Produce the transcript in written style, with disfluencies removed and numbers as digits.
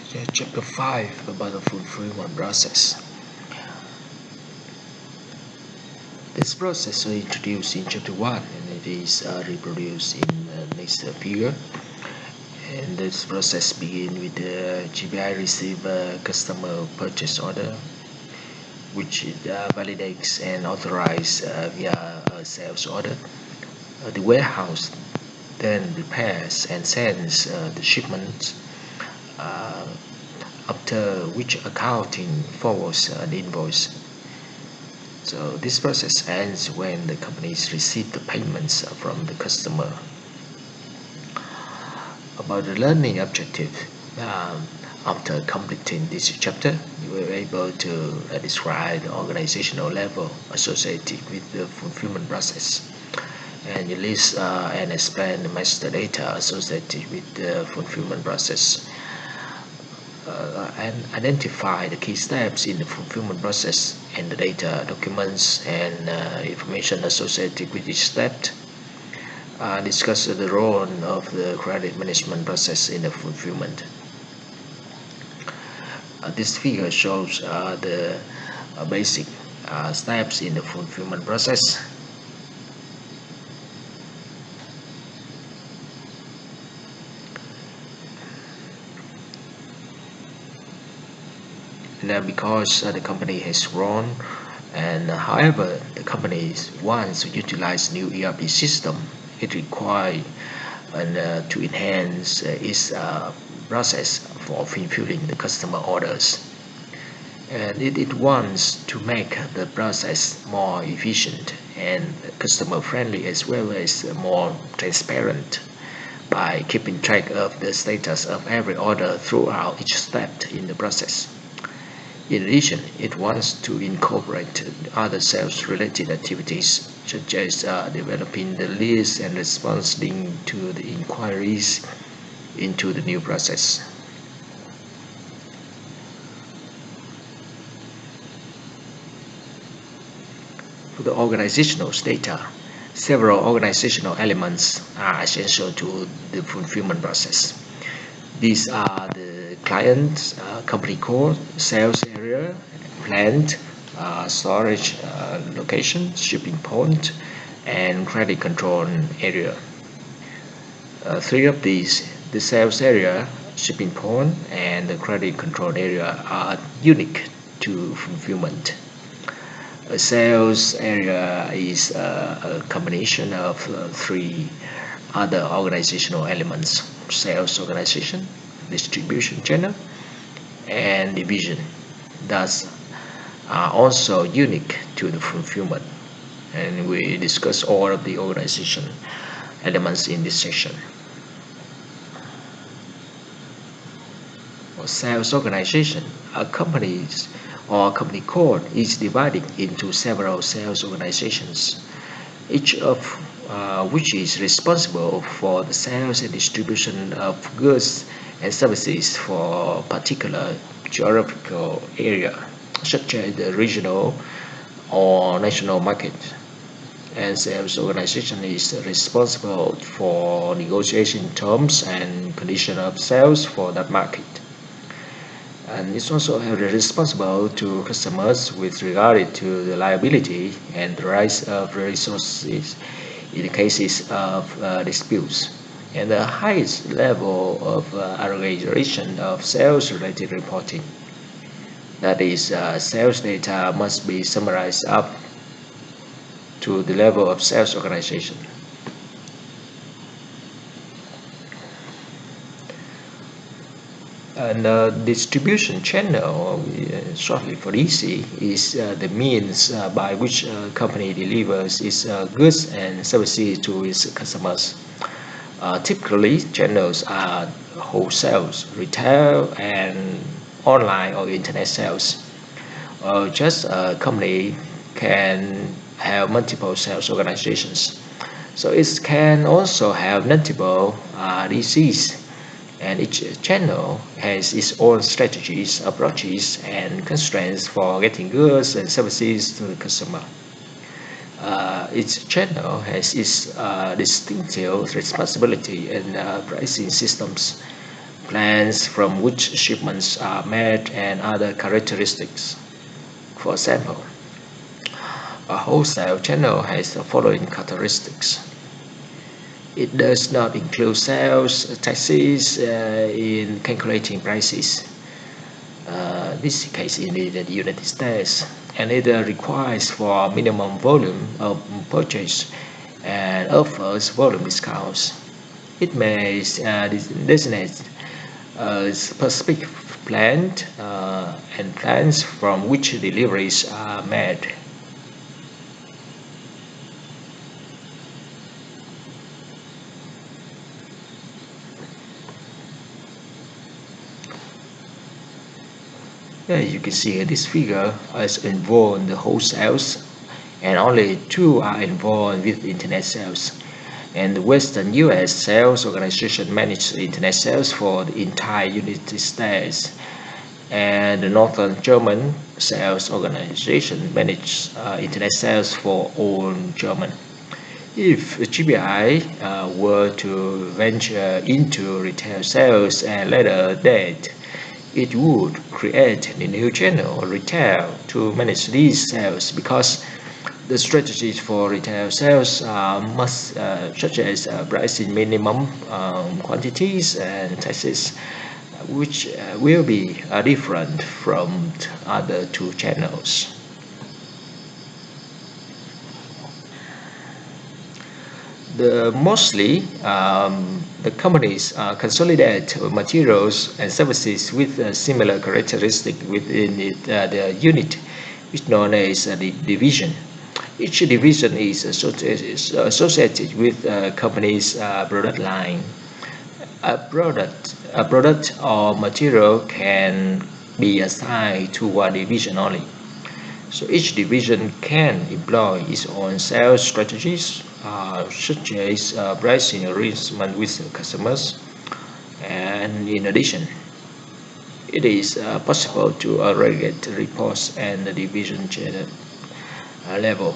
Chapter 5 about the fulfillment process. This process is introduced in Chapter 1 and it is reproduced in the next figure. And this process begins with the GPI receive a customer purchase order, which it validates and authorizes via a sales order. The warehouse then prepares and sends the shipment, after which accounting forwards an invoice. So this process ends when the companies receive the payments from the customer. About the learning objective, after completing this chapter, you were able to describe the organizational level associated with the fulfillment process. And you list and explain the master data associated with the fulfillment process. And identify the key steps in the fulfillment process and the data, documents, and information associated with each step. Discuss the role of the credit management process in the fulfillment. This figure shows the basic steps in the fulfillment process. Now, because the company has grown, and however the company wants to utilize new ERP system, it requires to enhance its process for fulfilling the customer orders, and it wants to make the process more efficient and customer friendly as well as more transparent by keeping track of the status of every order throughout each step in the process. In addition, it wants to incorporate other sales-related activities such as developing the list and responding to the inquiries into the new process. For the organizational data, several organizational elements are essential to the fulfillment process. These are the client, company code, sales area, plant, storage location, shipping point, and credit control area. Three of these, the sales area, shipping point, and the credit control area, are unique to fulfillment. A sales area is a combination of three other organizational elements: sales organization, distribution channel, and division. Thus, are also unique to the fulfillment. And we discuss all of the organization elements in this section. For sales organization, a company's or company code is divided into several sales organizations, each of which is responsible for the sales and distribution of goods and services for a particular geographical area, such as the regional or national market. And sales organization is responsible for negotiation terms and condition of sales for that market. And it's also responsible to customers with regard to the liability and the rights of resources in the cases of disputes. And the highest level of aggregation of sales-related reporting. That is, sales data must be summarized up to the level of sales organization. And the distribution channel, shortly for DC, is the means by which a company delivers its goods and services to its customers. Typically, channels are wholesale, retail, and online or internet sales. Just a company can have multiple sales organizations. So it can also have multiple DCs, and each channel has its own strategies, approaches, and constraints for getting goods and services to the customer. Each channel has its distinctive responsibility and pricing systems plants from which shipments are made, and other characteristics. For example, a wholesale channel has the following characteristics. It does not include sales taxes in calculating prices. This case in the United States, and it requires for minimum volume of purchase and offers volume discounts. It may designate a specific plant and plants from which deliveries are made. You can see this figure is involved in the wholesales, and only two are involved with internet sales. And the Western US sales organization manages internet sales for the entire United States, and the Northern German sales organization manages internet sales for all German. If GBI were to venture into retail sales at a later date, it would create a new channel, retail, to manage these sales, because the strategies for retail sales must, such as pricing minimum quantities and taxes, which will be different from the other two channels. Mostly, the companies consolidate materials and services with similar characteristics within the unit, which is known as the division. Each division is associated with a company's product line. A product or material can be assigned to one division only. So each division can employ its own sales strategies, such as pricing arrangement with customers. And in addition, it is possible to aggregate reports and the division channel level